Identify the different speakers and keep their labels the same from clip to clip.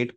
Speaker 1: 8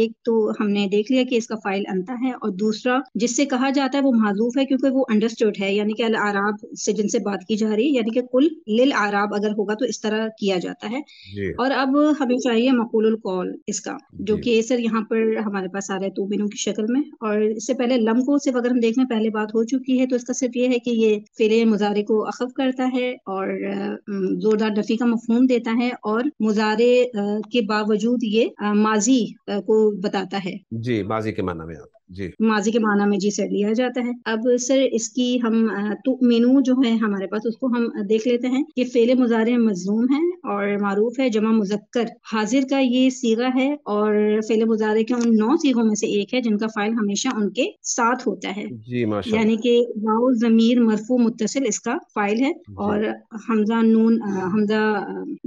Speaker 2: ایک تو ہم نے دیکھ لیا کہ اس کا فائل انتا ہے، اور دوسرا جس سے کہا جاتا ہے وہ محذوف ہے کیونکہ وہ انڈرسٹوڈ ہے، یعنی کہ الاعراب سے جن سے بات کی جا رہی ہے، یعنی کہ کل للاعراب اگر ہوگا تو اس طرح کیا جاتا ہے۔
Speaker 1: جی
Speaker 2: اور اب ہمیں چاہیے مقول القول اس کا، جو
Speaker 1: جی
Speaker 2: کہ سر یہاں پر ہمارے پاس آ رہا ہے توبینوں کی شکل میں، اور اس سے پہلے لم کو صرف اگر ہم دیکھ لیں پہلے بات ہو چکی ہے، تو اس کا صرف یہ ہے کہ یہ فعل مضارع کو اخف کرتا ہے اور زوردار نفی کا مفہوم دیتا ہے، اور مضارع کے باوجود یہ ماضی کو بتاتا ہے،
Speaker 1: جی، ماضی کے معنی میں آتا، جی
Speaker 2: ماضی کے معنی میں جی سر لیا جاتا ہے۔ اب سر اس کی ہم تؤمنو جو ہے ہمارے پاس، اس کو ہم دیکھ لیتے ہیں کہ فعل مضارع مجزوم ہے اور معروف ہے، جمع مذکر حاضر کا یہ صیغہ ہے، اور فعل مضارع کے ان 9 صیغوں میں سے ایک ہے جن کا فاعل ہمیشہ ان کے ساتھ ہوتا ہے،
Speaker 1: جی، ماشاء
Speaker 2: یعنی
Speaker 1: اللہ،
Speaker 2: کہ واو ضمیر مرفوع متصل اس کا فاعل ہے،
Speaker 1: جی
Speaker 2: اور حمزہ نون حمزہ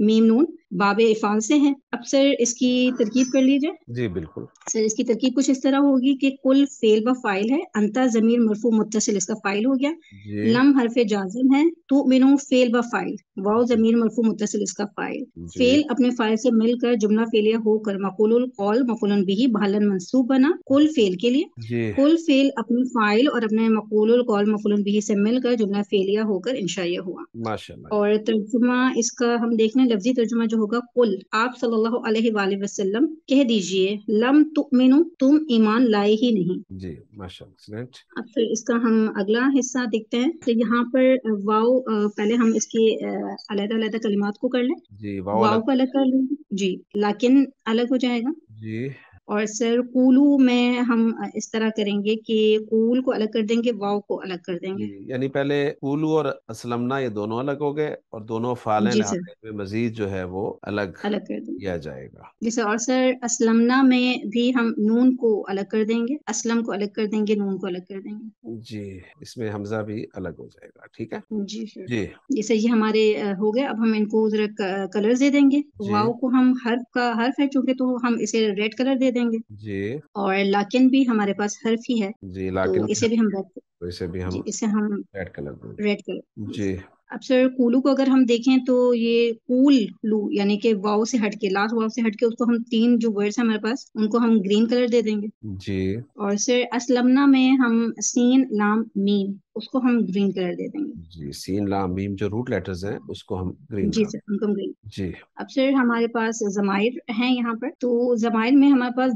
Speaker 2: میم نون باب افعال سے ہیں۔ اب سر اس کی ترکیب کر لیجئے۔
Speaker 1: جی بالکل،
Speaker 2: سر اس کی ترکیب کچھ اس طرح ہوگی کہ کل فعل و فاعل ہے، انتا ضمیر مرفوع متصل اس کا فاعل ہو گیا،
Speaker 1: جی
Speaker 2: لم حرف جازم ہے، تؤمنو فعل و فاعل، واو
Speaker 1: جی
Speaker 2: ضمیر مرفوع متصل اس کا فاعل،
Speaker 1: جی
Speaker 2: فعل اپنے فاعل سے مل کر جملہ فعلیہ ہو کر مقول القول مفعول به بحالن منصوب بنا کل فعل کے لیے،
Speaker 1: جی،
Speaker 2: کل فعل اپنے فاعل اور اپنے مقول القول مفعول به سے مل کر جملہ فعلیہ ہو کر انشائیہ ہوا۔
Speaker 1: ماشاء اللہ،
Speaker 2: اور ترجمہ اس کا ہم دیکھ لیں، لفظی ترجمہ جو ہوگا، قل آپ صلی اللہ علیہ وآلہ وسلم کہہ دیجئے، لم تؤمنو تم ایمان لائے ہی نہیں۔
Speaker 1: جی ماشاء اللہ، ایکسلنٹ،
Speaker 2: اب پھر اس کا ہم اگلا حصہ دیکھتے ہیں، تو یہاں پر واو پہلے ہم اس کے علیحدہ علیحدہ کلمات کو کر لیں،
Speaker 1: جی، واو
Speaker 2: واو
Speaker 1: الگ،
Speaker 2: کو الگ کر لیں جی، لیکن الگ ہو جائے گا،
Speaker 1: جی
Speaker 2: اور سر قولو میں ہم اس طرح کریں گے کہ قول کو الگ کر دیں گے، واو کو الگ کر دیں
Speaker 1: جی،
Speaker 2: گے۔
Speaker 1: یعنی پہلے قولو اور اسلمنا یہ دونوں الگ ہو گئے، اور دونوں فعال ہیں،
Speaker 2: جی سر،
Speaker 1: لہٰذا میں مزید جو ہے وہ الگ
Speaker 2: الگ کر دیں گے
Speaker 1: کیا جائے گا۔
Speaker 2: جیسے، اور سر اسلمنا میں بھی ہم نون کو الگ کر دیں گے، اسلم کو الگ کر دیں گے، نون کو الگ کر دیں گے۔
Speaker 1: جی، اس میں حمزہ بھی الگ ہو جائے گا، ٹھیک ہے،
Speaker 2: جی سر،
Speaker 1: جی
Speaker 2: جیسے یہ ہمارے ہو گئے، اب ہم ان کو ذرا کلر دے دیں گے۔
Speaker 1: جی
Speaker 2: واو کو ہم حرف کا حرف ہے چونکہ، تو ہم اسے ریڈ کلر دے دیں گے،
Speaker 1: جی
Speaker 2: اور لاکن بھی ہمارے پاس حرف ہی ہے،
Speaker 1: جی،
Speaker 2: تو
Speaker 1: لیکن
Speaker 2: اسے بھی ہم ریڈ،
Speaker 1: اسے بھی ہم
Speaker 2: جی اسے ہم
Speaker 1: ریڈ کلر دیں
Speaker 2: ریڈ کلر۔
Speaker 1: گے،
Speaker 2: جی
Speaker 1: جی
Speaker 2: سر۔ اب سر کولو کو اگر ہم دیکھیں تو یہ کول لو، یعنی کہ واو سے ہٹ کے، لاسٹ واو سے ہٹ کے، اس کو ہم 3 جو ورڈز ہیں ہمارے پاس ان کو ہم گرین کلر دے دیں گے،
Speaker 1: جی
Speaker 2: اور سر اسلمنا میں ہم سین لام میم اس کو ہم گرین کلر دے دیں گے۔
Speaker 1: جی، سین لام میم جو روٹ لیٹرز ہیں اس کو ہم گرین
Speaker 2: جی
Speaker 1: کر
Speaker 2: سر، ان کو ہم گرین۔
Speaker 1: دیں، جی
Speaker 2: اب سر ہمارے پاس ضمائر ہیں یہاں پر، تو ضمائر میں ہمارے پاس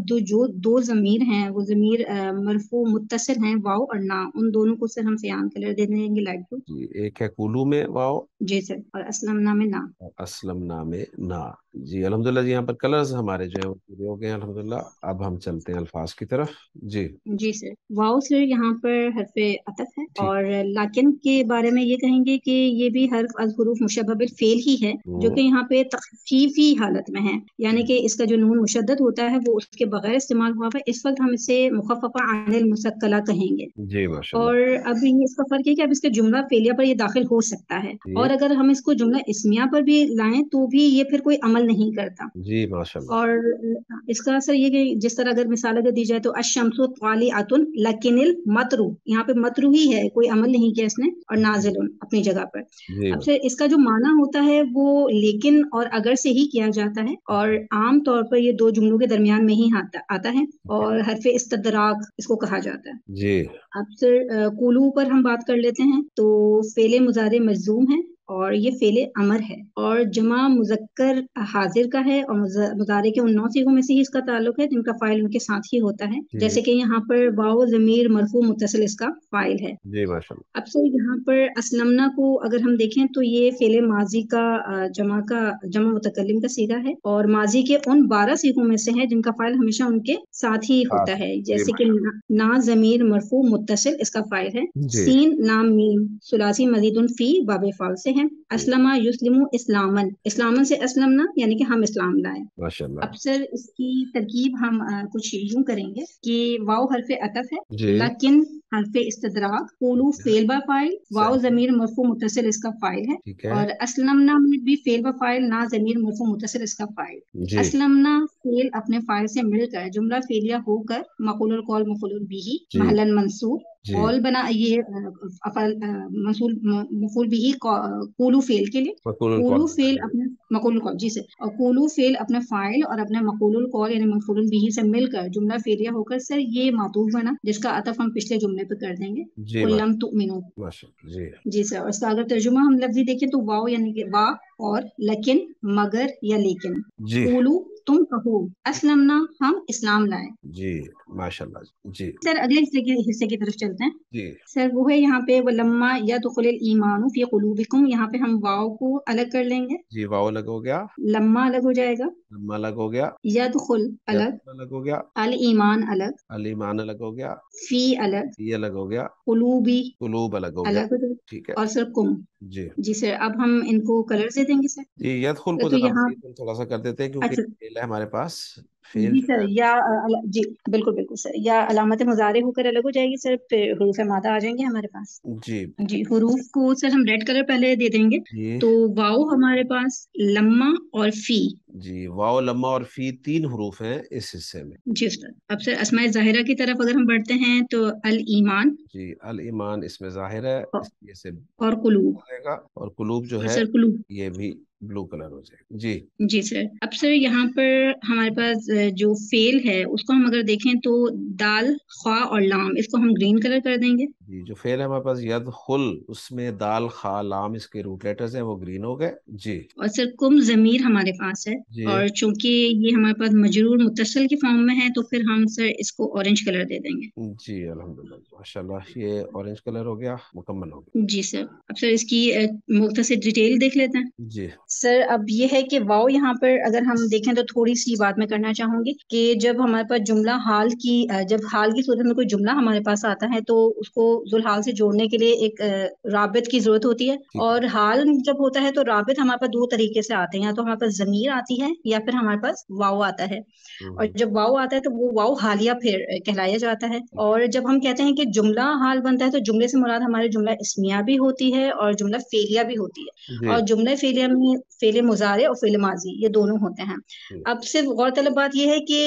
Speaker 2: دو ضمیر ہیں، وہ ضمیر مرفوع متصل ہیں، واو اور نا، ان دونوں کو سر ہم سیان کلر دے دیں گے، لائٹ بلو۔
Speaker 1: جی، ایک ہے کولو میں واو،
Speaker 2: جی سر، اور اسلمنا میں نا۔
Speaker 1: اور اسلم نام نا، جی الحمدللہ، جی یہاں پر کلرز ہمارے جو ہیں وہ پورے ہو گئے ہیں الحمدللہ۔ اب ہم چلتے ہیں الفاظ کی طرف، جی
Speaker 2: جی سر، واو سر یہاں پر حرف عطف ہے،
Speaker 1: ٹھیک،
Speaker 2: اور لیکن کے بارے میں یہ کہیں گے کہ یہ بھی حرف از حروف مشبہ بالفعل ہی ہے، جو کہ یہاں پہ تخفیفی حالت میں ہے، یعنی کہ اس کا جو نون مشدد ہوتا ہے وہ اس کے بغیر استعمال ہوا ہے، اس وقت ہم اسے مخففہ عن المثقلہ کہیں گے۔
Speaker 1: جی ماشاء
Speaker 2: اور
Speaker 1: اللہ،
Speaker 2: اب یہ اس کا فرق ہے کہ اب اس کے جملہ فعلیہ پر یہ داخل ہو سکتا ہے،
Speaker 1: جی
Speaker 2: اور اگر ہم اس کو جملہ اسمیہ پر بھی لائیں تو بھی یہ پھر کوئی عمل نہیں کرتا۔
Speaker 1: جی ماشاء اللہ،
Speaker 2: اور اس کا اثر یہ کہ جس طرح اگر مثال اگر دی جائے تو الشمس طالعۃ لیکن المطر، یہاں پہ مطر ہی ہے، کوئی عمل نہیں کیا اس نے، اور
Speaker 1: جی
Speaker 2: نازل اپنی جگہ پر۔
Speaker 1: جی
Speaker 2: اب سے اس کا جو معنی ہوتا ہے وہ لیکن اور اگر سے ہی کیا جاتا ہے، اور عام طور پر یہ 2 جملوں کے درمیان میں ہی آتا ہے، اور حرف استدراک اس کو کہا جاتا ہے۔
Speaker 1: جی
Speaker 2: اب سر کولو پر ہم بات کر لیتے ہیں، تو فعل مضارع مجزوم ہے، اور یہ فعل امر ہے، اور جمع مذکر حاضر کا ہے، اور مضارع کے ان 9 صیغوں میں سے ہی اس کا تعلق ہے جن کا فاعل ان کے ساتھ ہی ہوتا ہے،
Speaker 1: جی
Speaker 2: جیسے کہ یہاں پر واو ضمیر مرفوع متصل اس کا فاعل ہے۔
Speaker 1: جی ماشاء اللہ،
Speaker 2: اب سر یہاں پر اسلمنا کو اگر ہم دیکھیں تو یہ فعل ماضی کا جمع متکلم کا صیغہ ہے، اور ماضی کے ان 12 صیغوں میں سے ہے جن کا فاعل ہمیشہ ان کے ساتھ ہی
Speaker 1: ساتھ
Speaker 2: ہوتا
Speaker 1: ہے،
Speaker 2: ہے،
Speaker 1: جی
Speaker 2: جیسے کہ
Speaker 1: ماشاء
Speaker 2: نا ضمیر مرفوع متصل اس کا فاعل ہے،
Speaker 1: اللہ، جی
Speaker 2: سین لام میم ثلاثی مزید فی باب فعل سے ہیں،
Speaker 1: جی
Speaker 2: اسلمہ یسلم اسلامن، اسلامن سے اسلمنا یعنی کہ ہم اسلام لائے۔
Speaker 1: ماشاء اللہ،
Speaker 2: اب سر اس کی ترکیب ہم کچھ یوں کریں گے کہ واو حرف عطف ہے،
Speaker 1: جی
Speaker 2: لیکن حرف استدراک، قولو فعل با فاعل، واو
Speaker 1: صحیح،
Speaker 2: ضمیر مرفوع متصل اس کا فاعل ہے،
Speaker 1: ٹھیک ہے،
Speaker 2: اور اسلمنا میں بھی فعل با فاعل، نا ضمیر مرفوع متصل اس کا فاعل۔
Speaker 1: جی
Speaker 2: اسلمنا فعل اپنے فاعل سے مل کر جملہ فعلیہ ہو کر مقول القول مفعول به
Speaker 1: جی
Speaker 2: محلا منصوب،
Speaker 1: جی
Speaker 2: قول بنا یہ مفعول بھی قولو فعل کے لیے،
Speaker 1: مقول القول
Speaker 2: قولو
Speaker 1: بنا
Speaker 2: فعل
Speaker 1: دیں گے.
Speaker 2: اپنے مقول القول جی سے، اور قولو فعل اپنے فاعل اور اپنے مقول القول یعنی مفعول بھی سے مل کر جملہ فعلیہ ہو کر سر یہ معطوف بنا، جس کا عطف ہم پچھلے جملے پہ کر دیں گے،
Speaker 1: جی
Speaker 2: قل لم تؤمنوا.
Speaker 1: ماشاء اللہ. جی
Speaker 2: جی سر، اور اس کا اگر ترجمہ ہم لفظی دیکھیں تو واو یعنی کہ وا اور لیکن مگر یا لیکن.
Speaker 1: جی
Speaker 2: قولو تم کہو، اسلمنا ہم اسلام لائے.
Speaker 1: جی ماشاء اللہ. جی
Speaker 2: سر اگلے حصے کی طرف چلتے ہیں.
Speaker 1: جی
Speaker 2: سر وہ ہے یہاں پہ وَلَمَّا يَدْخُلِ الْإِيمَانُ فِي قُلُوبِكُمْ، یہاں پہ ہم واو کو الگ کر لیں گے،
Speaker 1: جی واو الگ ہو گیا،
Speaker 2: لما الگ ہو جائے گا،
Speaker 1: لما الگ ہو گیا،
Speaker 2: يدخل الگ،
Speaker 1: یدخل الگ ہو گیا،
Speaker 2: الایمان الگ،
Speaker 1: الایمان الگ ہو گیا،
Speaker 2: فی الگ،
Speaker 1: یہ الگ ہو گیا،
Speaker 2: قلوبی
Speaker 1: قلوب الگ ہو گیا.
Speaker 2: الگ ہو جائے،
Speaker 1: ٹھیک ہے.
Speaker 2: اور سر کم.
Speaker 1: جی
Speaker 2: جی سر، اب ہم ان کو کلر دے دیں گے سر.
Speaker 1: جی یدخل کو
Speaker 2: تو
Speaker 1: ذرا
Speaker 2: یہاں
Speaker 1: مزید ہم تھوڑا سا کر دیتے ہیں کیونکہ
Speaker 2: اچھا
Speaker 1: فعل ہے ہمارے پاس. فعل
Speaker 2: جی
Speaker 1: جو
Speaker 2: سر،
Speaker 1: ہے
Speaker 2: یا جی بالکل بالکل سر، یا علامت مضارع ہو کر الگ ہو جائے گی سر، پھر حروف مادہ آ جائیں گے ہمارے پاس.
Speaker 1: جی
Speaker 2: جی حروف کو سر ہم ریڈ کلر پہلے دے دیں گے.
Speaker 1: جی
Speaker 2: تو واؤ ہمارے پاس لما اور فی.
Speaker 1: جی واو لما اور فی 3 حروف ہیں اس حصے میں.
Speaker 2: جی سر، اب سر اسماء ظاہرہ کی طرف اگر ہم بڑھتے ہیں تو الایمان
Speaker 1: جی الایمان اس میں ظاہر ہے،
Speaker 2: اور
Speaker 1: اس لیے سے
Speaker 2: اور قلوب،
Speaker 1: ہو جائے گا، اور قلوب جو
Speaker 2: اور
Speaker 1: ہے
Speaker 2: سر قلوب.
Speaker 1: یہ بھی بلو کلر ہو جائے گا. جی
Speaker 2: جی سر، اب سر یہاں پر ہمارے پاس جو فعل ہے اس کو ہم اگر دیکھیں تو دال خواہ اور لام اس کو ہم گرین کلر کر دیں گے.
Speaker 1: جی جو فعل ہے ہمارے پاس یدخل، اس میں دال خا لام اس کے روٹ لیٹرز ہیں وہ گرین ہو گئے. جی
Speaker 2: اور سر کم ضمیر ہمارے پاس ہے،
Speaker 1: جی
Speaker 2: اور چونکہ یہ ہمارے پاس مجرور متصل کی فارم میں ہے تو پھر ہم سر اس کو اورنج کلر دے دیں گے.
Speaker 1: جی الحمدللہ ماشاء اللہ یہ اورنج کلر ہو گیا، مکمل ہو گیا.
Speaker 2: جی سر، اب سر اس کی مختصر ڈیٹیل دیکھ لیتے ہیں.
Speaker 1: جی
Speaker 2: سر اب یہ ہے کہ واؤ یہاں پر اگر ہم دیکھیں تو تھوڑی سی بات میں کرنا چاہوں گی کہ جب ہمارے پاس جملہ حال کی جب حال کی صورت میں کوئی جملہ ہمارے پاس آتا ہے تو اس کو ذوالحال سے جوڑنے کے لیے ایک رابط کی ضرورت ہوتی ہے.
Speaker 1: ٹھیک ہے.
Speaker 2: اور حال جب ہوتا ہے تو رابط ہمارے پاس دو طریقے سے آتے ہیں، یا تو ہمارے پاس ضمیر آتی ہے یا پھر ہمارے پاس واؤ آتا ہے. اور جب واؤ آتا ہے تو وہ واؤ حالیہ پھر کہلایا جاتا ہے. اور جب ہم کہتے ہیں کہ جملہ حال بنتا ہے تو جملے سے مراد ہمارے جملہ اسمیہ بھی ہوتی ہے اور جملہ فعلیہ بھی ہوتی ہے.
Speaker 1: جی
Speaker 2: اور جملہ فعلیہ میں فعل مضارع اور فعل ماضی یہ دونوں ہوتے ہیں.
Speaker 1: جی
Speaker 2: اب صرف غور طلب بات یہ ہے کہ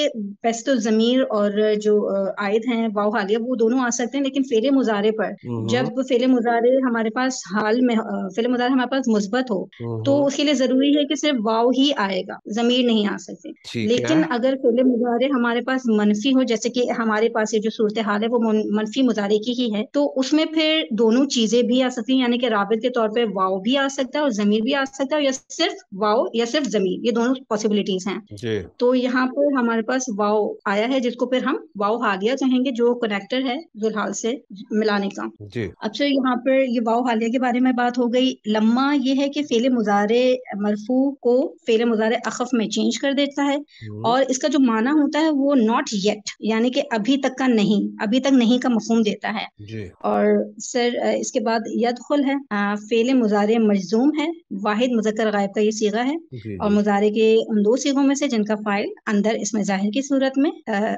Speaker 2: ویسے تو ضمیر اور جو عائد ہیں واؤ حالیہ وہ دونوں آ سکتے ہیں، لیکن فعل مضارع پر جب فعل مضارع ہمارے پاس حال میں فعل مضارع ہمارے پاس مثبت ہو تو اس کے لیے ضروری ہے کہ صرف واؤ ہی آئے گا، ضمیر نہیں آ سکتے.
Speaker 1: ٹھیک ہے.
Speaker 2: لیکن اگر فعل مضارع ہمارے پاس منفی ہو، جیسے کہ ہمارے پاس یہ جو صورتحال ہے وہ منفی مضارع کی ہی ہے، تو اس میں پھر دونوں چیزیں بھی آ سکتی ہیں، یعنی کہ رابط کے طور پہ واؤ بھی آ سکتا ہے اور ضمیر بھی آ سکتا ہے، یا صرف واؤ یا صرف ضمیر، یہ دونوں پاسبلٹیز ہیں.
Speaker 1: جی
Speaker 2: تو یہاں پر ہمارے پاس واؤ آیا ہے جس کو پھر ہم واؤ حالیہ کہیں گے، جو کنیکٹر ہے ذوالحال سے ملانے کا.
Speaker 1: جی
Speaker 2: اب سے یہاں پر یہ واؤ حالیہ کے بارے میں بات ہو گئی. لما یہ ہے کہ فعل مضارع مرفوع کو فعل مضارع اخف میں چینج کر دیتا ہے، اور اس کا جو معنی ہوتا ہے وہ ناٹ یٹ یعنی کہ ابھی تک کا نہیں، ابھی تک نہیں کا مفہوم دیتا ہے.
Speaker 1: جی
Speaker 2: اور سر اس کے بعد یدخل ہے، فعل مضارع مجزوم ہے، واحد مذکر غائب کا یہ صیغہ ہے،
Speaker 1: جی
Speaker 2: اور
Speaker 1: جی
Speaker 2: مضارع کے ان دو صیغوں میں سے جن کا فاعل اندر اس میں ظاہر کی صورت میں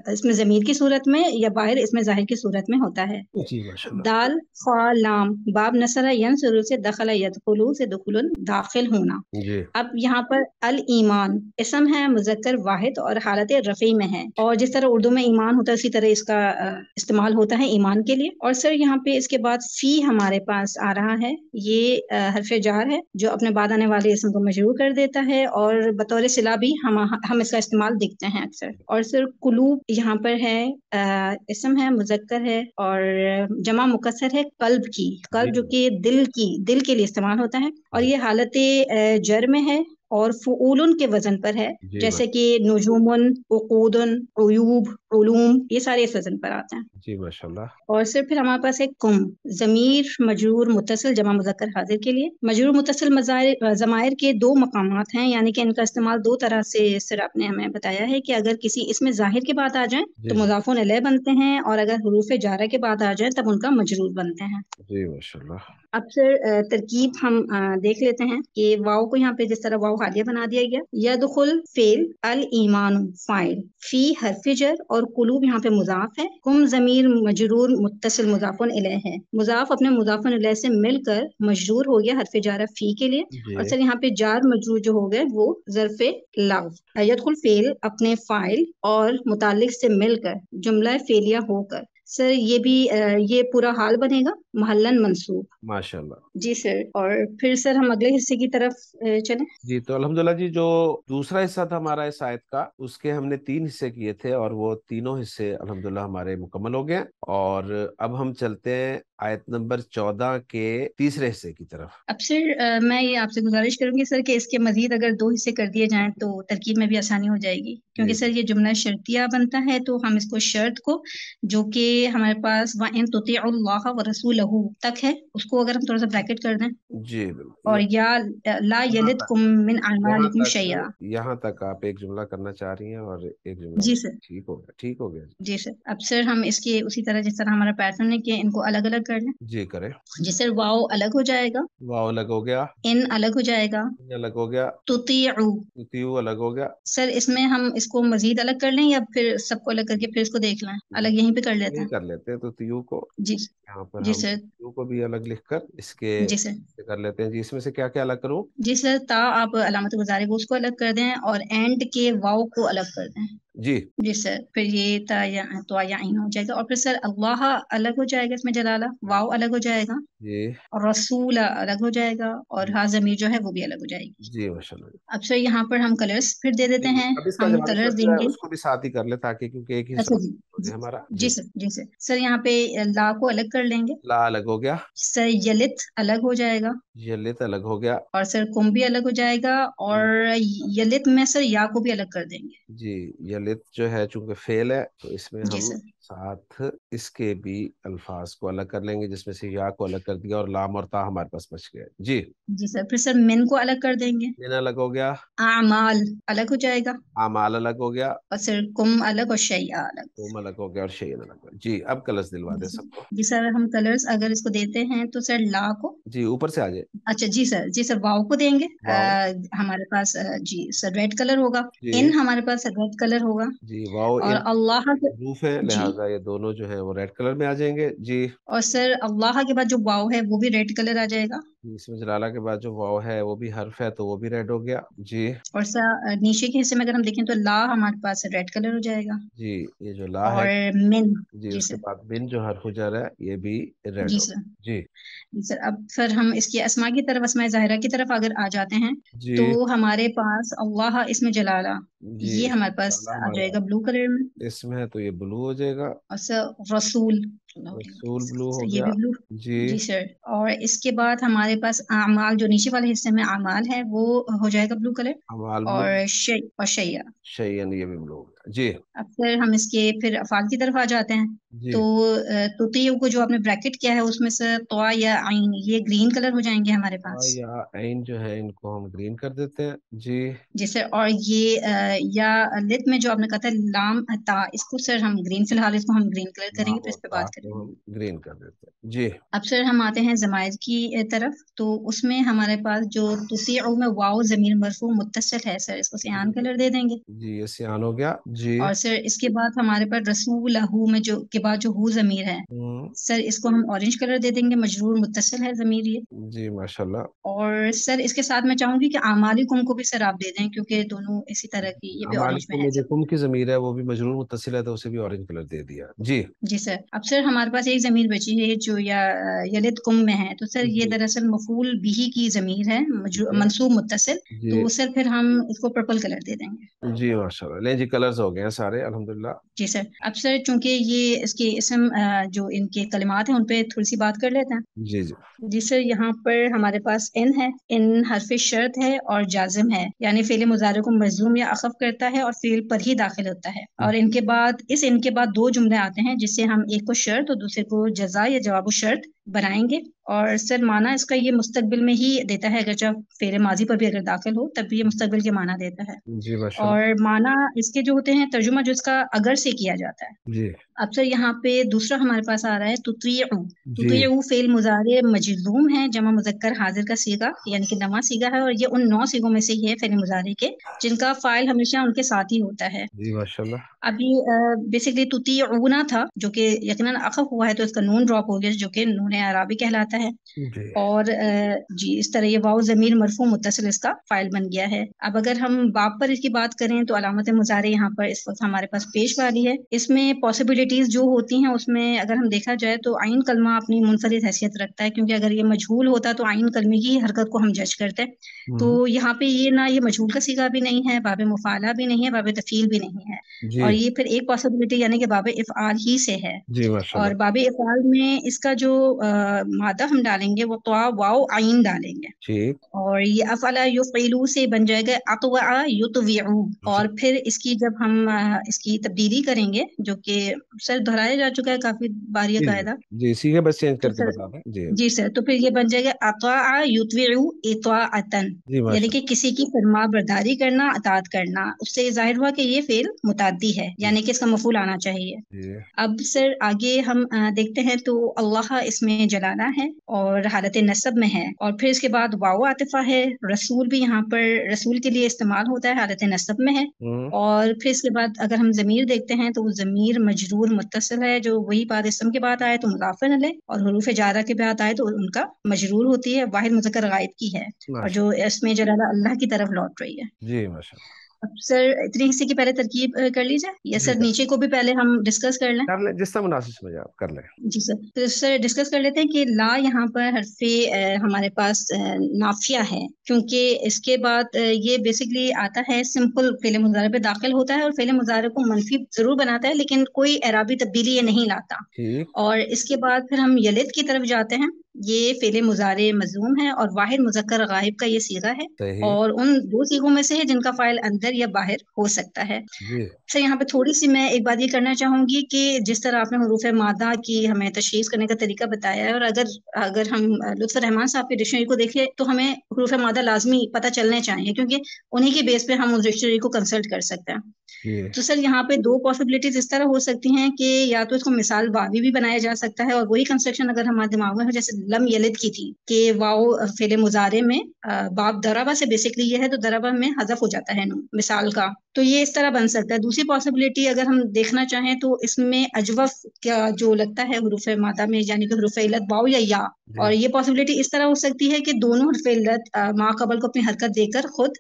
Speaker 2: اس میں ضمیر کی صورت میں یا باہر اس میں ظاہر کی صورت میں ہوتا ہے.
Speaker 1: جی ماشاء اللہ.
Speaker 2: دال خا لام باب نصر ینصر سے دخل یدخلو سے دخل داخل ہونا.
Speaker 1: جی
Speaker 2: اب یہاں پر الایمان اسم ہے مذکر واحد اور حالت رفعی میں ہے، اور جس طرح اردو میں ایمان ہوتا ہے اسی طرح اس کا استعمال ہوتا ہے ایمان کے لیے. اور سر یہاں پہ اس کے بعد فی ہمارے پاس آ رہا ہے، یہ حرف جار ہے جو اپنے بعد آنے والے اسم کو مجرور کر دیتا ہے، اور بطور صلہ بھی ہم اس کا استعمال دیکھتے ہیں اکثر. اور سر قلوب یہاں پر ہے، اسم ہے مذکر ہے اور جمع مکسر ہے قلب کی،
Speaker 1: جی
Speaker 2: قلب جو کہ دل کے لیے استعمال ہوتا ہے، اور
Speaker 1: جی
Speaker 2: یہ حالت جر میں ہے اور فعول کے وزن پر ہے،
Speaker 1: جی
Speaker 2: جیسے کہ نجومن، عقود، عیوب، علوم، یہ سارے اس وزن پر آتے ہیں.
Speaker 1: جی ماشاء اللہ.
Speaker 2: اور صرف پھر ہمارے پاس ایک کم ضمیر مجرور متصل جمع مذکر حاضر کے لیے. مجرور متصل ضمائر کے دو مقامات ہیں، یعنی کہ ان کا استعمال دو طرح سے سر آپ نے ہمیں بتایا ہے کہ اگر کسی اسم ظاہر کے بعد آ جائیں
Speaker 1: جی
Speaker 2: تو
Speaker 1: جی
Speaker 2: مضاف الیہ بنتے ہیں، اور اگر حروف جارہ کے بعد آ جائیں تب ان کا مجرور بنتے ہیں.
Speaker 1: جی ماشاء اللہ.
Speaker 2: اب سر ترکیب ہم دیکھ لیتے ہیں کہ واؤ کو یہاں پہ جس طرح واؤ حالیہ بنا دیا گیا. یدخل فعل، الایمان فاعل، فی حرف جر اور قلوب یہاں پہ مضاف ہے، کم ضمیر مجرور متصل مضاف الیہ ہے. مضاف اپنے مضاف الیہ سے مل کر مجرور ہو گیا حرف جارہ فی کے لیے.
Speaker 1: جی
Speaker 2: اور سر یہاں پہ جار مجرور جو ہو گئے وہ ظرف لغو. یدخل فعل اپنے فاعل اور متعلق سے مل کر جملہ فعلیہ ہو کر سر یہ بھی یہ پورا حال بنے گا محلن منصوب.
Speaker 1: ماشاءاللہ.
Speaker 2: جی سر. اور پھر سر ہم اگلے حصے کی طرف چلیں.
Speaker 1: جی تو الحمدللہ جی، جو دوسرا حصہ تھا ہمارا اس آیت کا، اس کے ہم نے 3 حصے کیے تھے اور وہ تینوں حصے الحمدللہ ہمارے مکمل ہو گئے. اور اب ہم چلتے ہیں آیت نمبر 14 کے تیسرے حصے کی طرف.
Speaker 2: اب سر میں یہ آپ سے گزارش کروں گی سر کہ اس کے مزید اگر 2 حصے کر دیے جائیں تو ترکیب میں بھی آسانی ہو جائے گی، کیونکہ سر یہ جملہ شرطیہ بنتا ہے تو ہم اس کو شرط کو جو کہ ہمارے پاس وَإِن تُطِيعُوا اللَّهَ وَرَسُولَهُ تک ہے، اس کو اگر ہم تھوڑا سا بریکٹ کر دیں،
Speaker 1: جی بالکل.
Speaker 2: اور یا لا
Speaker 1: یہاں تک
Speaker 2: یلدکم من
Speaker 1: یہاں
Speaker 2: اعمالکم
Speaker 1: تک
Speaker 2: شیئا.
Speaker 1: یہاں تک آپ ایک جملہ کرنا چاہ رہی ہیں اور ایک جملہ
Speaker 2: جی سر.
Speaker 1: ٹھیک ہو گیا، ٹھیک ہو گیا.
Speaker 2: جی سر. اب سر ہم اس کے اسی طرح جس طرح ہمارا پیٹرن ہے کہ ان کو الگ الگ کر لیں.
Speaker 1: جی کریں.
Speaker 2: جی سر. واؤ الگ ہو جائے گا،
Speaker 1: واو الگ ہو گیا،
Speaker 2: ان الگ ہو جائے گا،
Speaker 1: یہ الگ ہو گیا،
Speaker 2: تطیعو.
Speaker 1: تیو الگ ہو گیا.
Speaker 2: سر اس میں ہم اس کو مزید الگ کر لیں یا پھر سب کو الگ کر کے پھر اس کو دیکھ لیں، الگ یہیں پہ کر لیتے
Speaker 1: یہی
Speaker 2: ہیں.
Speaker 1: کر لیتے ہیں. تو تیو کو
Speaker 2: جی.
Speaker 1: یہاں پر
Speaker 2: جی
Speaker 1: ہم
Speaker 2: سر.
Speaker 1: تیو کو بھی الگ لکھ کر اس کے
Speaker 2: جی سر.
Speaker 1: کر لیتے ہیں. جی اس میں سے کیا کیا الگ کروں؟
Speaker 2: جی سر. تا آپ علامت گزارے کو اس کو الگ کر دیں اور اینڈ کے واؤ کو الگ کر دیں.
Speaker 1: جی.
Speaker 2: جی سر. پھر یہ تا یا تو یا عین ہو جائے گا، اور پھر سر اللہ الگ ہو جائے گا، اس میں جلالہ واؤ الگ ہو جائے گا،
Speaker 1: جی.
Speaker 2: اور رسول الگ ہو جائے گا، اور ہا ضمیر جو ہے وہ بھی الگ ہو جائے گی.
Speaker 1: جی ماشاء اللہ.
Speaker 2: اب سر یہاں پر ہم کلرز پھر دے دیتے
Speaker 1: جی
Speaker 2: ہیں.
Speaker 1: اب اس کا
Speaker 2: ہم
Speaker 1: جواب
Speaker 2: کلرز
Speaker 1: شرط جو
Speaker 2: دیں
Speaker 1: ہے
Speaker 2: گے.
Speaker 1: اس کو بھی ساتھ ہی کر لے تاکہ کیونکہ ایک ہی
Speaker 2: اچھا
Speaker 1: سوال
Speaker 2: جی.
Speaker 1: ہو جائے ہمارا.
Speaker 2: جی سر. جی سر. سر یہاں پہ لا کو الگ کر لیں گے.
Speaker 1: لا الگ ہو گیا،
Speaker 2: سر یلت الگ ہو جائے گا،
Speaker 1: یلت الگ ہو گیا.
Speaker 2: اور سر کم بھی الگ ہو جائے گا، اور یلت میں سر یا کو بھی الگ کر دیں گے.
Speaker 1: جی یلت جو ہے چونکہ فعل ہے تو اس میں
Speaker 2: جی
Speaker 1: ہم
Speaker 2: سر.
Speaker 1: ساتھ اس کے بھی الفاظ کو الگ کر لیں گے، جس میں سے یا کو الگ کر دیا اور لام اور تا ہمارے پاس بچ گئے. جی.
Speaker 2: جی سر. پھر سر من کو الگ کر دیں گے.
Speaker 1: من الگ ہو گیا،
Speaker 2: اعمال الگ ہو جائے گا،
Speaker 1: اعمال الگ ہو گیا،
Speaker 2: اور سر کم الگ اور شیء الگ.
Speaker 1: قوم الگ ہو گیا اور شیء الگ ہو گیا. جی اب کلرز دلوا دیں سب کو.
Speaker 2: جی سر. ہم کلرز اگر اس کو دیتے ہیں تو سر لا کو.
Speaker 1: جی اوپر سے آ جائے.
Speaker 2: اچھا جی سر. جی سر. واؤ کو دیں گے.
Speaker 1: واو.
Speaker 2: ہمارے پاس جی سر ریڈ کلر ہوگا.
Speaker 1: جی.
Speaker 2: ان ہمارے پاس ریڈ کلر ہوگا.
Speaker 1: جی واو
Speaker 2: اور
Speaker 1: ان
Speaker 2: اللہ
Speaker 1: حروف ہے
Speaker 2: جی.
Speaker 1: لہٰذا یہ دونوں جو ہیں وہ ریڈ کلر میں آ جائیں گے. جی.
Speaker 2: اور سر اللہ کے بعد جو واؤ ہے وہ بھی ریڈ کلر آ جائے گا.
Speaker 1: اس میں جلالہ کے بعد جو واو ہے وہ بھی حرف ہے تو وہ بھی ریڈ ہو گیا. جی.
Speaker 2: اور سر نیچے کے حصے میں اگر ہم دیکھیں تو لا ہمارے پاس ریڈ کلر ہو جائے گا.
Speaker 1: جی یہ جو لا ہے،
Speaker 2: اور من.
Speaker 1: جی
Speaker 2: جی
Speaker 1: اس کے
Speaker 2: سر.
Speaker 1: بعد بن جو حرف جر ہے یہ بھی ریڈ
Speaker 2: جی
Speaker 1: ہو.
Speaker 2: سر.
Speaker 1: جی.
Speaker 2: جی سر. اب سر ہم اس کی اسماء کی طرف، اسماء ظاہرہ کی طرف اگر آ جاتے ہیں
Speaker 1: جی.
Speaker 2: تو ہمارے پاس اللہ اس میں جلالہ
Speaker 1: جی
Speaker 2: یہ
Speaker 1: اس
Speaker 2: ہمارے
Speaker 1: میں
Speaker 2: پاس
Speaker 1: جلالہ
Speaker 2: آ جائے
Speaker 1: ہمارا
Speaker 2: گا بلو کلر میں.
Speaker 1: اس میں ہے تو یہ بلو ہو جائے گا.
Speaker 2: اور سر رسول
Speaker 1: رسول بلو
Speaker 2: سر
Speaker 1: ہو
Speaker 2: یہ
Speaker 1: گیا.
Speaker 2: بھی بلو.
Speaker 1: جی.
Speaker 2: جی سر. اور اس کے بعد ہمارے پاس اعمال جو نیچے والے حصے میں اعمال ہے وہ ہو جائے گا بلو کلر.
Speaker 1: امال بلو.
Speaker 2: اور شیء.
Speaker 1: شیئن یہ بھی بلو ہو گیا. جی.
Speaker 2: اب پھر ہم اس کے پھر افعال کی طرف آ جاتے ہیں.
Speaker 1: جی.
Speaker 2: تو تطیع کو جو آپ نے بریکٹ کیا ہے اس میں سے طا یا عین یہ گرین کلر ہو جائیں گے ہمارے پاس.
Speaker 1: یا عین جو ہے ان کو ہم گرین کر دیتے ہیں. جی.
Speaker 2: جی سر. اور یہ یا لت میں جو آپ نے کہا تھا لام تا، اس کو سر ہم گرین، فی الحال اس کو ہم گرین کلر کریں گے
Speaker 1: لام
Speaker 2: پھر
Speaker 1: اور
Speaker 2: اس پہ
Speaker 1: تا
Speaker 2: بات کریں
Speaker 1: کو
Speaker 2: گے.
Speaker 1: ہم گرین کر دیتے ہیں. جی.
Speaker 2: اب سر ہم آتے ہیں زمائر کی طرف. تو اس میں ہمارے پاس جو تطیع میں واو ضمیر مرفوع متصل ہے سر، اس کو سیان کلر دے دیں گے.
Speaker 1: جی یہ سیان ہو گیا. جی.
Speaker 2: اور سر اس کے بعد ہمارے پاس رسول میں جو کے بعد جو ہو ضمیر ہے سر، اس کو ہم اورنج کلر دے دیں گے، مجرور متصل ہے ضمیر یہ.
Speaker 1: جی ماشاءاللہ.
Speaker 2: اور سر اس کے ساتھ میں چاہوں گی کہ اعمالکم کو بھی سر آپ دے دیں، کیونکہ دونوں اسی طرح کی، یہ بھی اورنج میں
Speaker 1: امالکم
Speaker 2: ہے
Speaker 1: میں جو
Speaker 2: سر.
Speaker 1: کم کی ضمیر ہے وہ بھی مجرور متصل ہے تو اسے بھی اورنج کلر دے دیا. جی.
Speaker 2: جی سر. اب سر ہمارے پاس ایک ضمیر بچی ہے جو یا یلد کم میں ہے، تو سر یہ
Speaker 1: جی.
Speaker 2: دراصل مفعول بھی کی ضمیر ہے،
Speaker 1: ٹھیک ہے.
Speaker 2: منصوب متصل.
Speaker 1: جی.
Speaker 2: تو سر پھر ہم اس کو پرپل کلر دے دیں گے.
Speaker 1: جی ماشاءاللہ. لیں جی کلرز ہو گئے ہیں سارے الحمدللہ.
Speaker 2: جی سر. اب سر چونکہ یہ اس کے اسم جو ان کے کلمات ہیں ان پہ تھوڑی سی بات کر لیتے ہیں.
Speaker 1: جی. جی.
Speaker 2: جی سر. یہاں پر ہمارے پاس ان ہے، ان حرف شرط ہے اور جازم ہے، یعنی فعل مضارع کو مجزوم یا اخف کرتا ہے اور فعل پر ہی داخل ہوتا ہے. اور ان کے بعد ان کے بعد 2 جملے آتے ہیں جس سے ہم ایک کو شرط اور دوسرے کو جزا یا جواب الشرط بنائیں گے. اور سر معنی اس کا یہ مستقبل میں ہی دیتا ہے، اگر جب فعل ماضی پر بھی اگر داخل ہو تب بھی یہ مستقبل کے معنی دیتا ہے.
Speaker 1: جی ماشاءاللہ.
Speaker 2: اور معنی اس کے جو ہوتے ہیں ترجمہ جو اس کا اگر سے کیا جاتا ہے.
Speaker 1: جی.
Speaker 2: اب سر یہاں پہ دوسرا ہمارے پاس آ رہا ہے تطیع.
Speaker 1: جی.
Speaker 2: تطیع فعل مضارع مجزوم ہے، جمع مذکر حاضر کا صیغہ یعنی کہ نواں صیغہ ہے، اور یہ ان 9 صیغوں میں سے ہی ہے فعل مضارع کے جن کا فاعل ہمیشہ ان کے ساتھ ہی ہوتا ہے.
Speaker 1: جی ماشاءاللہ.
Speaker 2: ابھی بیسکلی تطیعون تھا جو کہ یقیناً اخف ہوا ہے تو اس کا نون ڈراپ ہو گیا جو کہ نون اعرابی کہلاتا ہے.
Speaker 1: جی
Speaker 2: اور جی اس طرح یہ واو ضمیر مرفوع متصل اس کا فائل بن گیا ہے. اب اگر ہم باب پر اس کی بات کریں تو علامت مضارع یہاں پر اس وقت ہمارے پاس پیش والی ہے. اس میں پاسبلٹیز جو ہوتی ہیں اس میں اگر ہم دیکھا جائے تو عین کلمہ اپنی منفرد حیثیت رکھتا ہے کیونکہ اگر یہ مجہول ہوتا تو عین کلمے کی حرکت کو ہم جج کرتے. تو یہاں پہ یہ نہ یہ مجہول کا صیغہ بھی نہیں ہے، باب مفعلہ بھی نہیں ہے، باب تفعیل بھی نہیں ہے.
Speaker 1: جی
Speaker 2: اور یہ پھر ایک پاسبلٹی یعنی کہ باب افعال ہی سے ہے.
Speaker 1: جی ماشاء
Speaker 2: اور
Speaker 1: اللہ.
Speaker 2: باب افعال میں اس کا جو مادہ ہم ڈالیں گے وہ طوا واو عین ڈالیں گے.
Speaker 1: ٹھیک.
Speaker 2: اور یہ افعلا یفعلوا سے بن جائے گا اطوع یطوع. اور پھر اس کی جب ہم اس کی تبدیلی کریں گے جو کہ سر دہرایا جا چکا ہے کافی بار یہ
Speaker 1: جی جی
Speaker 2: قاعدہ.
Speaker 1: جی سیکھے بس چینج
Speaker 2: تو
Speaker 1: کر کے
Speaker 2: سر
Speaker 1: بتا دیں. جی
Speaker 2: جی سر تو پھر یہ بن جائے گا اطاع یطوع اطاعتن،
Speaker 1: جی
Speaker 2: یعنی
Speaker 1: ماشاء
Speaker 2: کہ کسی کی فرما برداری کرنا، اطاعت کرنا. اس سے یہ ظاہر ہوا کہ یہ فعل متعدی ہے
Speaker 1: اللہ.
Speaker 2: یعنی کہ اس کا مفعول آنا چاہیے.
Speaker 1: جی
Speaker 2: اب سر آگے ہم دیکھتے ہیں تو اللہ اس میں جلالہ ہے اور حالت نصب میں ہے، اور پھر اس کے بعد واو عاطفہ ہے. رسول بھی یہاں پر رسول کے لیے استعمال ہوتا ہے، حالت نصب میں ہے. اور پھر اس کے بعد اگر ہم ضمیر دیکھتے ہیں تو وہ ضمیر مجرور متصل ہے، جو وہی بات اسم کے بعد آئے تو مضاف الیہ اور حروف جارہ کے بعد آئے تو ان کا مجرور ہوتی ہے، واحد مذکر غائب کی ہے اور
Speaker 1: ماشاء
Speaker 2: جو اس میں جلالہ اللہ کی طرف لوٹ رہی ہے.
Speaker 1: جی ماشاء اللہ.
Speaker 2: اب سر اتنی حصے کی پہلے ترکیب کر لی جائے یا
Speaker 1: جی
Speaker 2: سر نیچے کو بھی پہلے ہم ڈسکس کر لیں؟
Speaker 1: کر لیں جس سے مناسب سمجھے آپ کر لیں.
Speaker 2: جی سر تو سر ڈسکس کر لیتے ہیں کہ لا یہاں پر حرف ہمارے پاس نافیہ ہے کیونکہ اس کے بعد یہ بیسکلی آتا ہے سمپل فعل مضارع پہ داخل ہوتا ہے اور فعل مضارع کو منفی ضرور بناتا ہے لیکن کوئی اعرابی تبدیلی یہ نہیں لاتا.
Speaker 1: ٹھیک.
Speaker 2: اور اس کے بعد پھر ہم یلد کی طرف جاتے ہیں. یہ فعل مضارع مضموم ہے اور واحد مذکر غائب کا یہ صیغہ ہے
Speaker 1: صحیح.
Speaker 2: اور ان دو صیغوں میں سے ہے جن کا فاعل اندر یا باہر ہو سکتا ہے.
Speaker 1: جی
Speaker 2: سر یہاں پہ تھوڑی سی میں ایک بات یہ کرنا چاہوں گی کہ جس طرح آپ نے حروف مادہ کی ہمیں تشخیص کرنے کا طریقہ بتایا ہے، اور اگر ہم لطف رحمان صاحب کی ڈکشنری کو دیکھیں تو ہمیں حروف مادہ لازمی پتہ چلنے چاہیے کیونکہ انہی کے بیس پہ ہم اس ڈکشنری کو کنسلٹ کر سکتے ہیں.
Speaker 1: جی
Speaker 2: تو سر یہاں پہ دو پاسبلٹیز اس طرح ہو سکتی ہیں کہ یا تو اس کو مثال واوی بھی بنایا جا سکتا ہے اور وہی کنسٹرکشن اگر ہمارے دماغ میں ہو جیسے لم یلد کی تھی کہ واو فعل مضارع میں باب دربا سے بیسکلی یہ ہے تو دربا میں حذف ہو جاتا ہے مثال کا، تو یہ اس طرح بن سکتا ہے. دوسری پاسبلٹی اگر ہم دیکھنا چاہیں تو اس میں اجوف کا جو لگتا ہے حروف مادہ میں یعنی کہ حروف علت واو یا
Speaker 1: جی
Speaker 2: اور یہ پاسبلٹی اس طرح ہو سکتی ہے کہ دونوں حرف علت ما قبل کو اپنی حرکت دے کر خود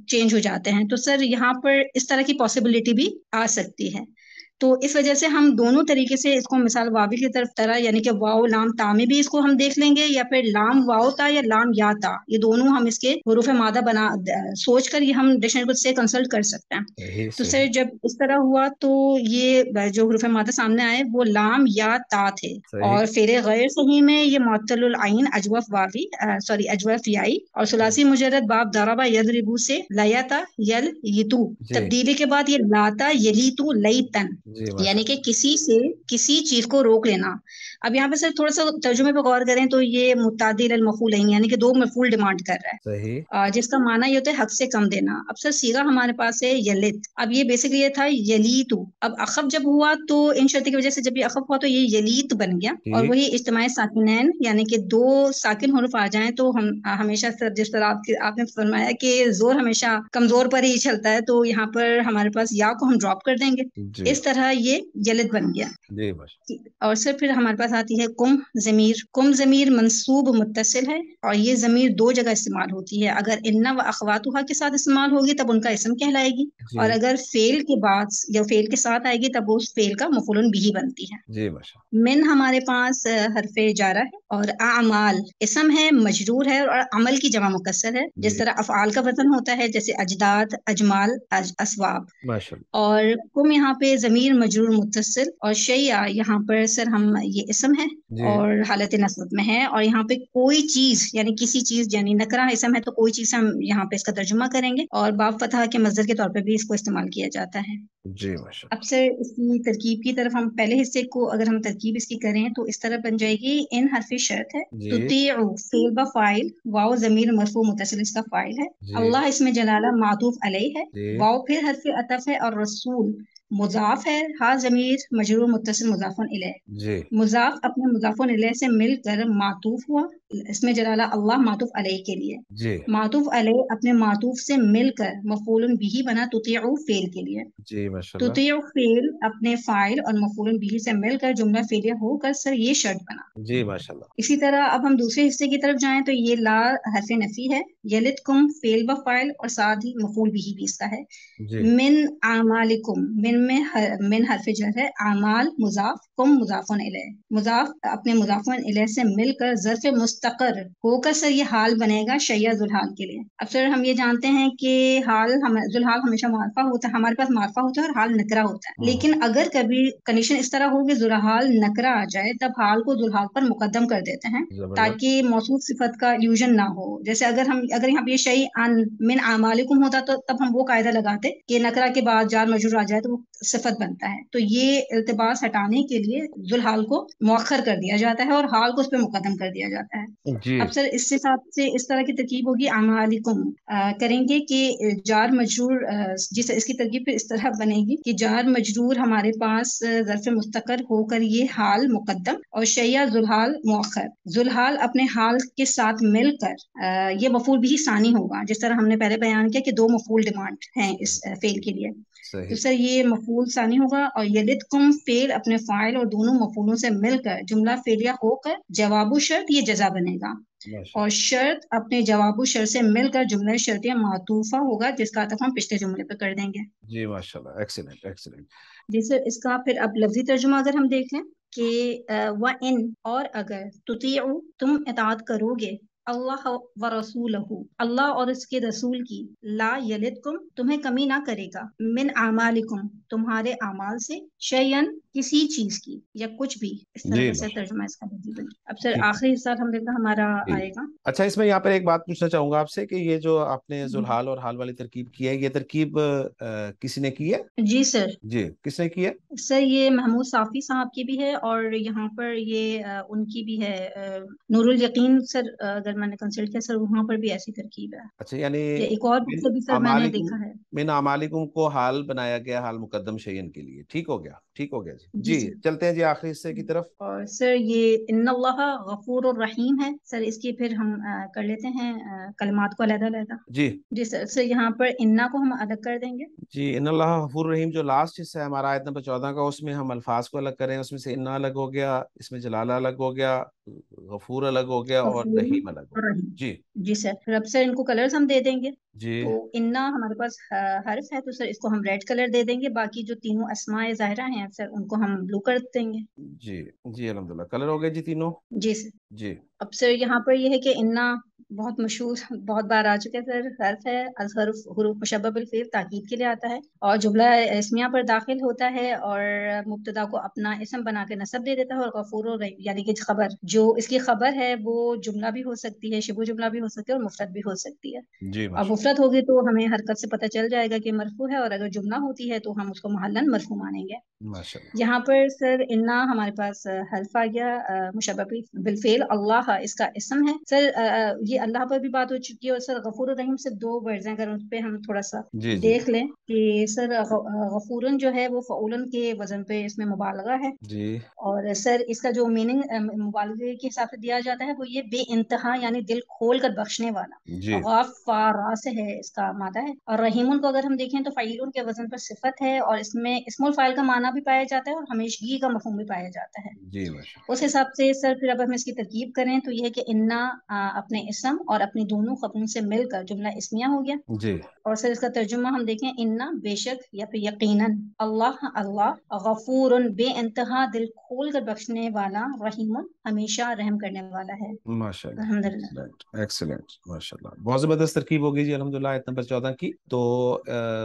Speaker 2: چینج ہو جاتے ہیں. تو سر یہاں پر اس طرح کی پاسبلٹی بھی آ سکتی ہے. تو اس وجہ سے ہم دونوں طریقے سے اس کو مثال واوی کی طرح یعنی کہ واو لام تا میں بھی اس کو ہم دیکھ لیں گے یا پھر لام واو تا یا لام یا تا، یہ دونوں ہم اس کے حروف مادہ سوچ کر یہ ہم ڈکشنری سے کنسلٹ کر سکتے ہیں.
Speaker 1: صحیح
Speaker 2: تو سر
Speaker 1: صحیح
Speaker 2: جب اس طرح ہوا تو یہ جو حروف مادہ سامنے آئے وہ لام یا تا تھے
Speaker 1: صحیح.
Speaker 2: اور فعل غیر صحیح میں یہ معطل العین اجوف واوی اجوف یائی اور ثلاثی مجرد باب ضربہ یضربو سے لیتا یل یتو
Speaker 1: جی
Speaker 2: تبدیلی کے بعد یہ لاتا یلیتو لیتن
Speaker 1: جی
Speaker 2: یعنی
Speaker 1: ماشاء
Speaker 2: کہ کسی سے کسی چیز کو روک لینا. اب یہاں پہ سر تھوڑا سا ترجمے پہ غور کریں تو یہ متعدی المفعولین یعنی کہ دو مفعول ڈیمانڈ کر رہا ہے
Speaker 1: اللہ. صحیح.
Speaker 2: جس کا معنی یہ ہوتا ہے حق سے کم دینا. اب سر صیغہ ہمارے پاس ہے یلت، اب یہ بیسکلی یہ تھا یلیتو. اب اخف جب ہوا تو ان شرط کی وجہ سے جب یہ اخف ہوا تو یہ یلیت بن گیا اور
Speaker 1: ٹھیک.
Speaker 2: وہی اجتماع ساکنین یعنی کہ دو ساکن حروف آ جائیں تو ہم ہمیشہ سر جس طرح آپ نے فرمایا کہ زور ہمیشہ کمزور پر ہی چلتا ہے تو یہاں پر ہمارے پاس یا کو ہم ڈراپ کر دیں گے،
Speaker 1: جی
Speaker 2: اس طرح یہ یلت بن گیا.
Speaker 1: جی ماشاء
Speaker 2: اور سر پھر ہمارے پاس آتی ہے کم ضمیر منصوب متصل ہے اور یہ ضمیر دو جگہ استعمال ہوتی ہے. اگر انا و اخواتها کے ساتھ استعمال ہوگی تب ان کا اسم کہلائے گی
Speaker 1: جی
Speaker 2: اور اگر فعل کے بعد یا فعل کے ساتھ آئے گی تب اس فعل کا مفعول بھی بنتی ہے.
Speaker 1: جی ماشاء
Speaker 2: من ہمارے پاس حرف جارہ ہے اور اعمال اسم ہے مجرور ہے اور عمل کی جمع مکسر ہے جس
Speaker 1: جی
Speaker 2: طرح افعال کا وزن ہوتا ہے جیسے اجداد اجمال اسواب.
Speaker 1: ماشاء اللہ.
Speaker 2: اور کم یہاں پہ ضمیر مجرور متصل اور شیعہ یہاں پر سر ہم یہ اسم ہے
Speaker 1: جی
Speaker 2: اور حالت نصب میں ہے اور یہاں پہ کوئی چیز یعنی کسی چیز یعنی نکرہ اسم ہے تو کوئی چیز ہم یہاں پہ اس کا ترجمہ کریں گے اور باب فتح کے مصدر کے طور پہ بھی اس کو استعمال کیا جاتا ہے.
Speaker 1: جی ماشاء
Speaker 2: اب سر اس کی ترکیب کی طرف ہم پہلے حصے کو اگر ہم ترکیب اس کی کریں تو اس طرح بن جائے گی ان حرف شرط ہے
Speaker 1: اللہ. جی
Speaker 2: تطیع فعل با فاعل واو ضمیر مرفوع متصل اس کا فاعل ہے.
Speaker 1: جی
Speaker 2: اللہ اس میں جلالہ معطوف علیہ ہے.
Speaker 1: جی
Speaker 2: واو پھر حرف عطف ہے اور رسول مضاف ہے، ہا ضمیر مجرور متصل مضاف الیہ،
Speaker 1: جی
Speaker 2: مضاف اپنے مضاف الیہ سے مل کر معطوف ہوا، اس میں جلالہ اللہ معطوف علیہ کے لیے،
Speaker 1: جی
Speaker 2: معطوف علیہ اپنے معطوف سے مل کر مفعول بھی بنا تطیعو فعل کے لیے،
Speaker 1: جی ماشاء اللہ.
Speaker 2: تطیع فعل اپنے فاعل اور مفعول به سے مل کر جملہ فعلیہ ہو کر سر یہ شرط بنا.
Speaker 1: جی ماشاء اللہ.
Speaker 2: اسی طرح اب ہم دوسرے حصے کی طرف جائیں تو یہ لا حرف نفی ہے، یلدکم فعل و فاعل اور ساتھ ہی مفعول به بھی اس کا ہے.
Speaker 1: جی
Speaker 2: من اعمالکم، من میں من حرف جر ہے، اعمال مضاف، کم مضاف الیہ، مضاف اپنے مضاف الیہ سے مل کر ظرف مستقر ہو کر سر یہ حال بنے گا شیء ذوالحال کے لیے. اب سر ہم یہ جانتے ہیں کہ حال ذوالحال ہمیشہ معرفہ ہوتا ہے، ہمارے پاس معرفہ ہوتا ہے اور حال نکرہ ہوتا ہے، لیکن اگر کبھی کنڈیشن اس طرح ہو کہ ذوالحال نکرہ آ جائے تب حال کو ذوالحال پر مقدم کر دیتے ہیں
Speaker 1: زبردست.
Speaker 2: تاکہ موصوف صفت کا الوژن نہ ہو. جیسے اگر یہاں پہ یہ شیء من اعمالکم ہوتا تو تب ہم وہ قاعدہ لگاتے کہ نکرہ کے بعد جار مجرور آ جائے تو وہ صفت بنتا ہے. تو یہ التباس ہٹانے کے لیے ذوالحال کو مؤخر کر دیا جاتا ہے اور حال کو اس پہ مقدم کر دیا جاتا ہے.
Speaker 1: جی
Speaker 2: اب سر اس حساب سے اس طرح کی ترکیب ہوگی اعمالکم، کریں گے کہ جار مجرور جس اس کی ترکیب پھر اس طرح بنے گی کہ جار مجرور ہمارے پاس ظرف مستقر ہو کر یہ حال مقدم اور شیء ذوالحال مؤخر، ذوالحال اپنے حال کے ساتھ مل کر یہ مفعول بھی ثانی ہوگا، جس طرح ہم نے پہلے بیان کیا کہ دو مفعول ڈیمانڈ ہیں اس فعل کے لیے. تو
Speaker 1: صحیح.
Speaker 2: سر یہ مفعول ثانی ہوگا اور یلدکم فعل اپنے فاعل اور دونوں مفعولوں سے مل کر جملہ فعلیہ ہو کر جواب و شرط یہ جزا بنے گا،
Speaker 1: ماشاء
Speaker 2: اور شرط اپنے جواب و شرط سے مل کر جملہ شرطیہ معطوفہ ہوگا جس کا عطف ہم پچھلے جملے پہ کر دیں گے.
Speaker 1: جی ماشاء اللہ. Excellent excellent.
Speaker 2: جی سر اس کا پھر اب لفظی ترجمہ اگر ہم دیکھ لیں کہ وَإِن اور اگر تطیعوا تم اطاعت کرو گے اللہ و رسولہ اللہ اور اس کے رسول کی، لا یلدکم تمہیں کمی نہ کرے گا، من اعمالکم تمہارے اعمال سے، شیئن کسی چیز کی یا کچھ بھی، اس
Speaker 1: جی
Speaker 2: طرح سے
Speaker 1: ماشاء
Speaker 2: ترجمہ اس کا لفظی بنے. اب سر
Speaker 1: ٹھیک.
Speaker 2: آخری حصہ ہم دیکھا ہمارا
Speaker 1: جی.
Speaker 2: آئے گا.
Speaker 1: اچھا اس میں یہاں پر ایک بات پوچھنا چاہوں گا آپ سے کہ یہ جو آپ نے ذوالحال اور حال والی ترکیب کی ہے یہ ترکیب کسی نے کی ہے؟
Speaker 2: جی سر.
Speaker 1: جی کس نے کی ہے؟
Speaker 2: سر یہ محمود صافی صاحب کی بھی ہے اور یہاں پر یہ ان کی بھی ہے نور الیقین سر، اگر میں نے کنسلٹ کیا سر وہاں پر بھی ایسی ترکیب ہے.
Speaker 1: اچھا یعنی
Speaker 2: یا ایک اور بک
Speaker 1: من
Speaker 2: سے بھی سر میں نے
Speaker 1: اعمالکم،
Speaker 2: دیکھا ہے.
Speaker 1: من اعمالکم کو حال بنایا گیا، حال مقدم شیئن کے لیے. ٹھیک ہو گیا ٹھیک ہو گیا جی.
Speaker 2: جی
Speaker 1: جی
Speaker 2: سر.
Speaker 1: چلتے ہیں جی آخری حصے کی طرف.
Speaker 2: اور سر یہ ان اللہ غفور الرحیم ہے سر، اس کی پھر ہم کر لیتے ہیں کلمات کو علیحدہ علیحدہ.
Speaker 1: جی
Speaker 2: جی سر. سر یہاں پر انا کو ہم الگ کر دیں گے.
Speaker 1: جی. ان اللہ غفور رحیم جو لاسٹ حصہ ہے ہمارا آیت نمبر 14 کا، اس میں ہم الفاظ کو الگ کریں. اس میں سے انا الگ ہو گیا، اس میں جلالہ الگ ہو گیا، غفور الگ ہو گیا اور
Speaker 2: غفور
Speaker 1: رحیم الگ ہو گیا.
Speaker 2: الرحیم.
Speaker 1: جی
Speaker 2: جی سر. پھر اب سر ان کو کلرز ہم دے دیں گے.
Speaker 1: جی
Speaker 2: تو انا ہمارے پاس حرف ہے تو سر اس کو ہم ریڈ کلر دے دیں گے، باقی جو تینوں اسماء ظاہرہ ہیں سر ان کو ہم بلو کر دیں گے.
Speaker 1: جی جی. الحمدللہ کلر ہو گئے جی تینوں.
Speaker 2: جی سر.
Speaker 1: جی
Speaker 2: اب سر یہاں پر یہ ہے کہ انا بہت مشہور بہت بار آ چکا ہے سر، حرف ہے از حرف حروف مشبہ بالفعل تاکید کے لیے آتا ہے اور جملہ اسمیہ پر داخل ہوتا ہے اور مبتدا کو اپنا اسم بنا کے نصب دے دیتا ہے، اور غفور یعنی کہ خبر جو اس کی خبر ہے وہ جملہ بھی ہو سکتی ہے، شبہ جملہ بھی ہو سکتی ہے اور مفرد بھی ہو سکتی ہے.
Speaker 1: جی
Speaker 2: اور
Speaker 1: ماشاء
Speaker 2: مفرد ہوگی تو ہمیں حرکت سے پتہ چل جائے گا کہ مرفوع ہے، اور اگر جملہ ہوتی ہے تو ہم اس کو محلن مرفوع مانیں گے.
Speaker 1: اللہ ماشاء اللہ.
Speaker 2: یہاں پر سر انا ہمارے پاس حرف آ گیا مشبہ بالفعل، اللہ اس کا اسم ہے سر. یہ اللہ پر بھی بات ہو چکی ہے، اور سر غفور الرحیم سے دو ورڈز ہیں، اگر ان پہ ہم تھوڑا سا
Speaker 1: جی جی
Speaker 2: دیکھ لیں کہ سر غفورن جو ہے وہ فعولن کے وزن پہ اس میں مبالغہ ہے،
Speaker 1: جی
Speaker 2: اور سر اس کا جو میننگ مبالغے کے حساب سے دیا جاتا ہے وہ یہ بے انتہا یعنی دل کھول کر بخشنے والا.
Speaker 1: جی
Speaker 2: غافارا سے ہے اس کا مادہ ہے. اور رحیمن کو اگر ہم دیکھیں تو فعیلن کے وزن پر صفت ہے، اور اس میں اسم الفاعل کا معنی بھی پایا جاتا ہے اور ہمیشگی کا مفہوم بھی پایا جاتا ہے.
Speaker 1: جی ماشاء
Speaker 2: اس حساب سے سر پھر اب ہم اس کی ترکیب کریں تو یہ ہے کہ انا اپنے اسم اور اپنی دونوں خبروں سے مل کر جملہ اسمیہ ہو گیا.
Speaker 1: اللہ. جی
Speaker 2: اور سر اس کا ترجمہ ہم دیکھیں انا بے شک یا پھر یقیناً، اللہ اللہ غفور بے انتہا دل کھول کر بخشنے والا، رحیم ہمیشہ رحم کرنے والا ہے.
Speaker 1: ماشاء اللہ.
Speaker 2: الحمدللہ.
Speaker 1: ایکسلنٹ ایکسلنٹ ماشاء اللہ. بہت زبردست ترکیب ہوگی جی الحمدللہ آیت نمبر 14 کی. تو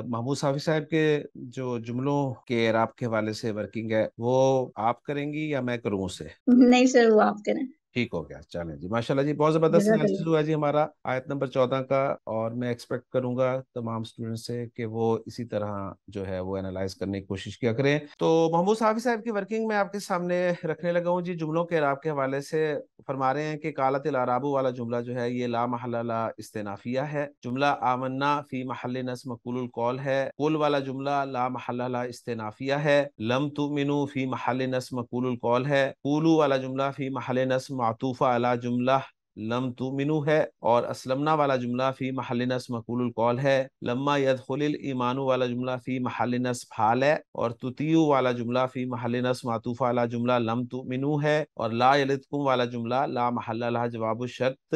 Speaker 1: محمود صافی صاحب کے جو جملوں کے اعراب کے حوالے سے ورکنگ ہے وہ آپ کریں گی یا میں کروں اسے؟
Speaker 2: نہیں سر وہ آپ کریں.
Speaker 1: ٹھیک ہو گیا. چلیں جی ماشاءاللہ جی، بہت زبردست
Speaker 2: جزاک
Speaker 1: انالیسس ہوا ہے جی ہمارا آیت نمبر 14 کا. اور میں ایکسپیکٹ کروں گا تمام اسٹوڈنٹ سے کہ وہ اسی طرح جو ہے وہ انالائز کرنے کی کوشش کیا کریں. تو محمود صافی صاحب کی ورکنگ میں آپ کے سامنے رکھنے لگا ہوں جی. جملوں کے اعراب کے حوالے سے فرما رہے ہیں کہ قالت الاعراب والا جملہ جو ہے یہ لا محل لا استنافیہ ہے. جملہ آمنا فی محل نصب مقول القول ہے. قل والا جملہ لا محل لا استنافیہ ہے. لم تؤمنوا فی محل نصب مقول القول ہے. قولوا والا جملہ فی محل نصب معطوفہ علی جملہ لم تؤمنوا ہے. اور اسلمنا والا جملہ فی محل نصب مقول القول ہے. لما يدخل الایمان والا جملہ فی محل نصب حال ہے. اور تطیعوا والا جملہ فی محل نصب معطوفہ علی جملہ لم تؤمنوا ہے. اور لا یلدکم والا جملہ لا محل لها جواب الشرط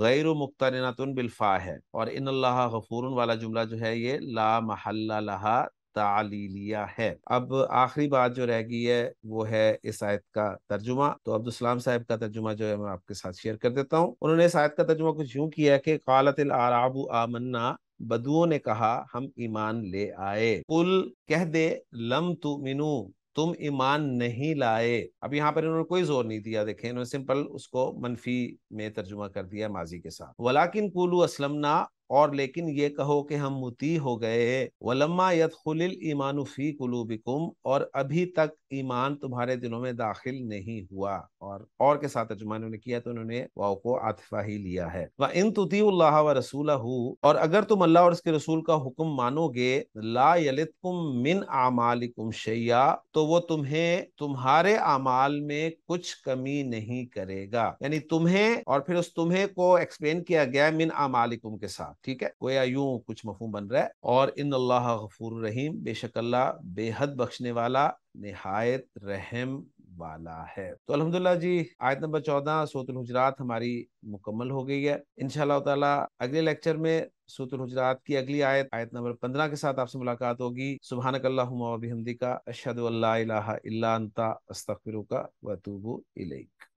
Speaker 1: غیر مقترنۃ بالفاء ہے. اور ان اللہ غفور والا جملہ جو ہے یہ لا محل لها تعلیلیہ ہے. اب آخری بات جو رہ گئی ہے وہ ہے اس آیت کا ترجمہ. تو عبدالسلام صاحب کا ترجمہ جو ہے میں آپ کے ساتھ شیئر کر دیتا ہوں. انہوں نے اس آیت کا ترجمہ کچھ یوں کیا ہے کہ قالت الاعراب آمنا، بدوؤں نے کہا ہم ایمان لے آئے. قل کہہ دے لم تؤمنوا تم ایمان نہیں لائے. اب یہاں پر انہوں نے کوئی زور نہیں دیا، دیکھیں انہوں نے سمپل اس کو منفی میں ترجمہ کر دیا ماضی کے ساتھ. ولیکن قولوا اسلمنا، اور لیکن یہ کہو کہ ہم مطیع ہو گئے. ولما يدخل الایمان فی قلوبکم، اور ابھی تک ایمان تمہارے دلوں میں داخل نہیں ہوا. اور کے ساتھ ترجمہ انہوں نے کیا تو انہوں نے واو کو عاطفہ ہی لیا ہے. وَإِن تُطِيعُوا اللَّهَ وَرَسُولَهُ، اور اگر تم اللہ اور اس کے رسول کا حکم مانو گے، لا يَلِتْكُم مِّنْ أَعْمَالِكُمْ شَيْئًا، تو وہ تمہیں تمہارے اعمال میں کچھ کمی نہیں کرے گا. یعنی تمہیں، اور پھر اس تمہیں کو ایکسپلین کیا گیا من اعمالکم کے ساتھ. ٹھیک ہے، گویا یوں کچھ مفہوم بن رہا ہے. اور ان اللہ غفور رحیم، بے شک اللہ بے حد بخشنے والا نہایت رحم والا ہے. تو الحمدللہ جی آیت نمبر 14 سورۃ الحجرات ہماری مکمل ہو گئی ہے. انشاءاللہ تعالی اگلے لیکچر میں سورۃ الحجرات کی اگلی آیت، آیت نمبر 15 کے ساتھ آپ سے ملاقات ہوگی. سبحانک اللہم و بحمدک، اشہد ان لا الہ الا انت، استغفرک و اتوب الیک.